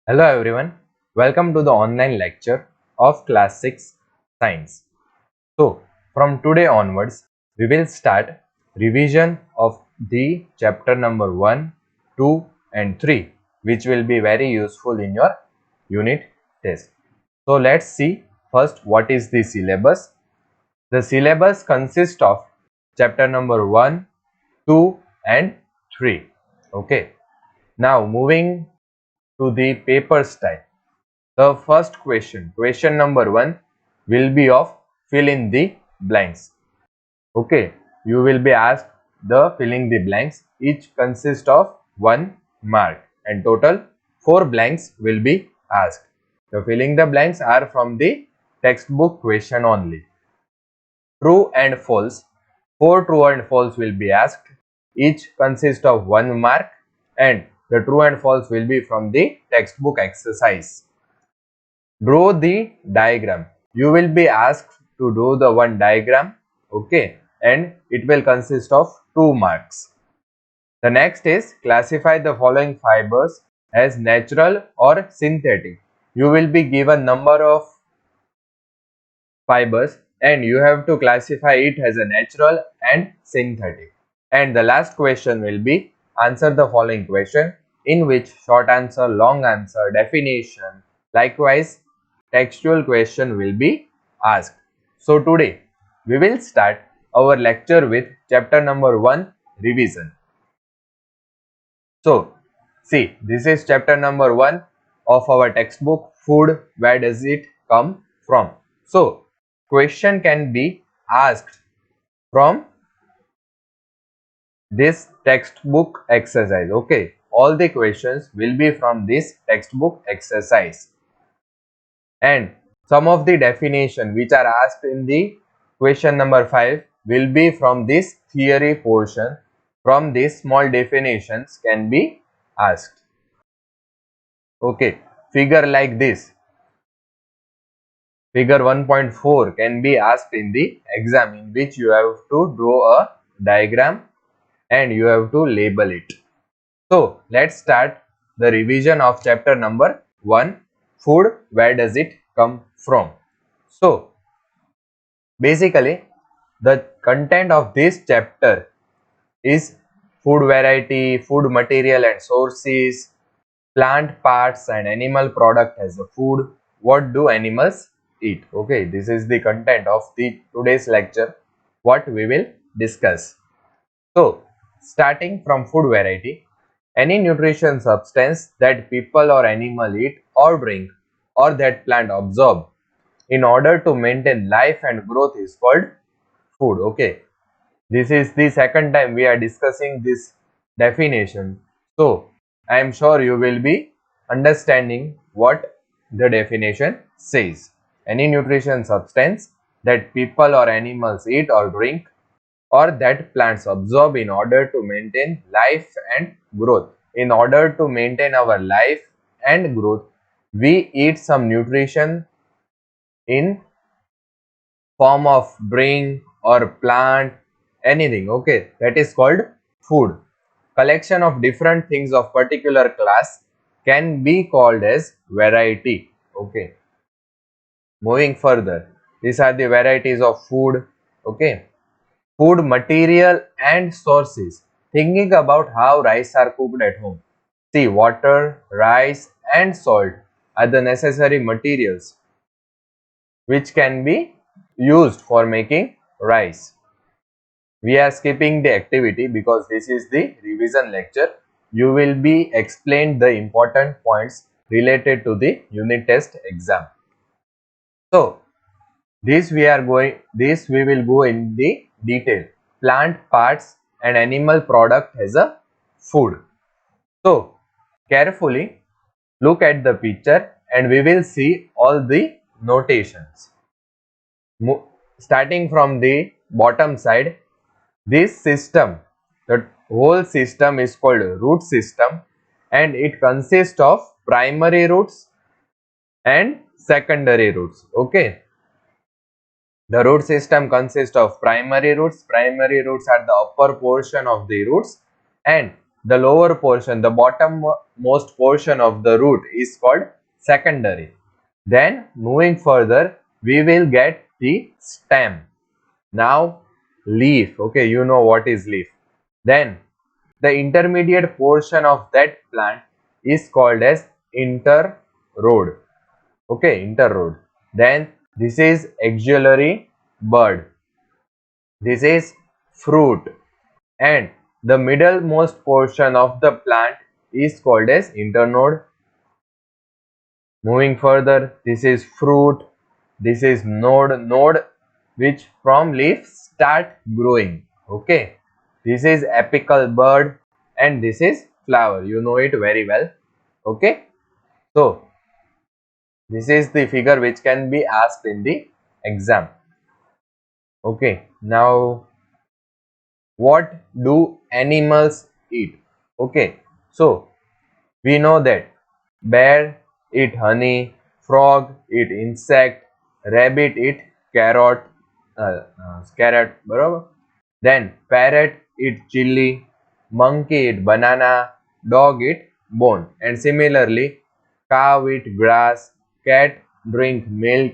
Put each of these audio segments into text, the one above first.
Hello everyone, welcome to the online lecture of Class 6 Science. So, from today onwards, we will start revision of the chapter number 1, 2 and 3, which will be very useful in your unit test. So, let's see first what is the syllabus. The syllabus consists of chapter number 1, 2 and 3. Okay. Now, moving to the paper style. The first question number 1 will be of fill in the blanks. Okay, you will be asked the filling the blanks. Each consists of 1 mark and total 4 blanks will be asked. The filling the blanks are from the textbook question only. True and false. 4 true and false will be asked. Each consists of 1 mark and the true and false will be from the textbook exercise. Draw the diagram. You will be asked to draw the one diagram, okay, and it will consist of 2 marks. The next is classify the following fibers as natural or synthetic. You will be given number of fibers and you have to classify it as a natural and synthetic. And the last question will be answer the following question in which short answer, long answer, definition, likewise textual question will be asked. So today we will start our lecture with chapter number 1 revision. So see, this is chapter number 1 of our textbook food. Where does it come from? So question can be asked from this textbook exercise. Okay, all the questions will be from this textbook exercise and some of the definition which are asked in the question number 5 will be from this theory portion. From these small definitions can be asked. Okay, figure like this, figure 1.4 can be asked in the exam, in which you have to draw a diagram and you have to label it. So let's start the revision of chapter number 1, food. Where does it come from? So basically the content of this chapter is food variety, food material and sources, plant parts and animal product as a food, what do animals eat. Okay, this is the content of the today's lecture, what we will discuss. So starting from food variety, any nutrition substance that people or animal eat or drink or that plant absorb in order to maintain life and growth is called food. Okay, this is the second time we are discussing this definition. So I am sure you will be understanding what the definition says. Any nutrition substance that people or animals eat or drink or that plants absorb in order to maintain life and growth. In order to maintain our life and growth, we eat some nutrition in form of drink or plant, anything. Okay, that is called food. Collection of different things of particular class can be called as variety. Okay, moving further, these are the varieties of food. Okay, food material and sources. Thinking about how rice are cooked at home. See, water, rice and salt are the necessary materials which can be used for making rice. We are skipping the activity because this is the revision lecture. You will be explained the important points related to the unit test exam. So this we will go in the detail. Plant parts and animal product as a food. So carefully look at the picture and we will see all the notations. Starting from the bottom side, this system, the whole system is called root system and it consists of primary roots and secondary roots. Okay, the root system consists of primary roots. Primary roots are the upper portion of the roots and the lower portion, the bottommost portion of the root is called secondary. Then moving further, we will get the stem. Now leaf, okay, you know what is leaf. Then the intermediate portion of that plant is called as interrode. Okay, interrode. Then this is axillary bud. This is fruit. And the middlemost portion of the plant is called as internode. Moving further, this is fruit. This is node which from leaf start growing. Okay, this is apical bud and this is flower. You know it very well. Okay, so this is the figure which can be asked in the exam. Okay, now what do animals eat? Okay, so we know that bear eat honey, frog eat insect, rabbit eat carrot, बरोबर. Then parrot eat chili, monkey eat banana, dog eat bone, and similarly cow eat grass, cat drink milk,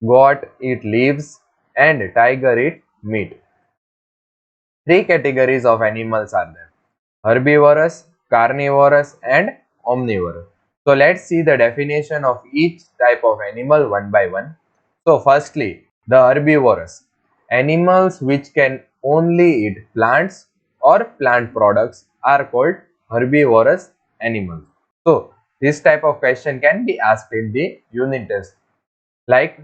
goat eat leaves, and tiger eat meat. Three categories of animals are there: herbivorous, carnivorous, and omnivorous. So let's see the definition of each type of animal one by one. So firstly, the herbivorous. Animals which can only eat plants or plant products are called herbivorous animals. So this type of question can be asked in the unit test, like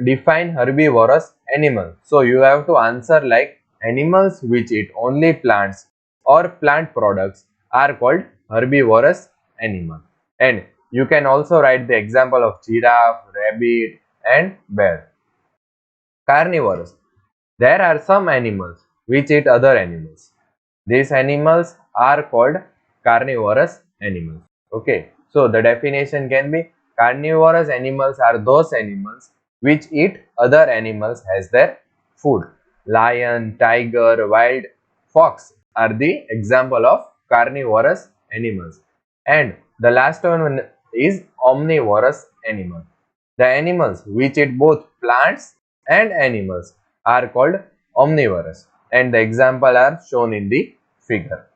define herbivorous animal. So you have to answer like animals which eat only plants or plant products are called herbivorous animal. And you can also write the example of giraffe, rabbit and bear. Carnivorous. There are some animals which eat other animals. These animals are called carnivorous animals. Okay. So the definition can be: carnivorous animals are those animals which eat other animals as their food. Lion, tiger, wild fox are the example of carnivorous animals. And the last one is omnivorous animal. The animals which eat both plants and animals are called omnivorous, and the example are shown in the figure.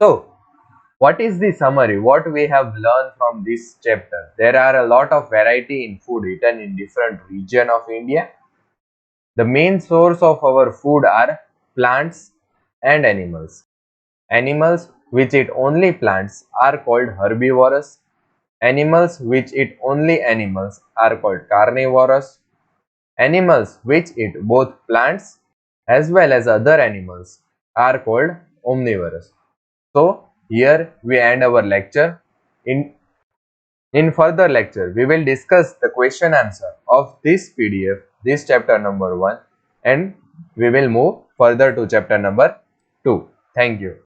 So, what is the summary? What we have learned from this chapter? There are a lot of variety in food eaten in different region of India. The main source of our food are plants and animals. Animals which eat only plants are called herbivorous. Animals which eat only animals are called carnivorous. Animals which eat both plants as well as other animals are called omnivorous. So here we end our lecture. In further lecture, we will discuss the question answer of this PDF, this chapter number 1, and we will move further to chapter number 2. Thank you.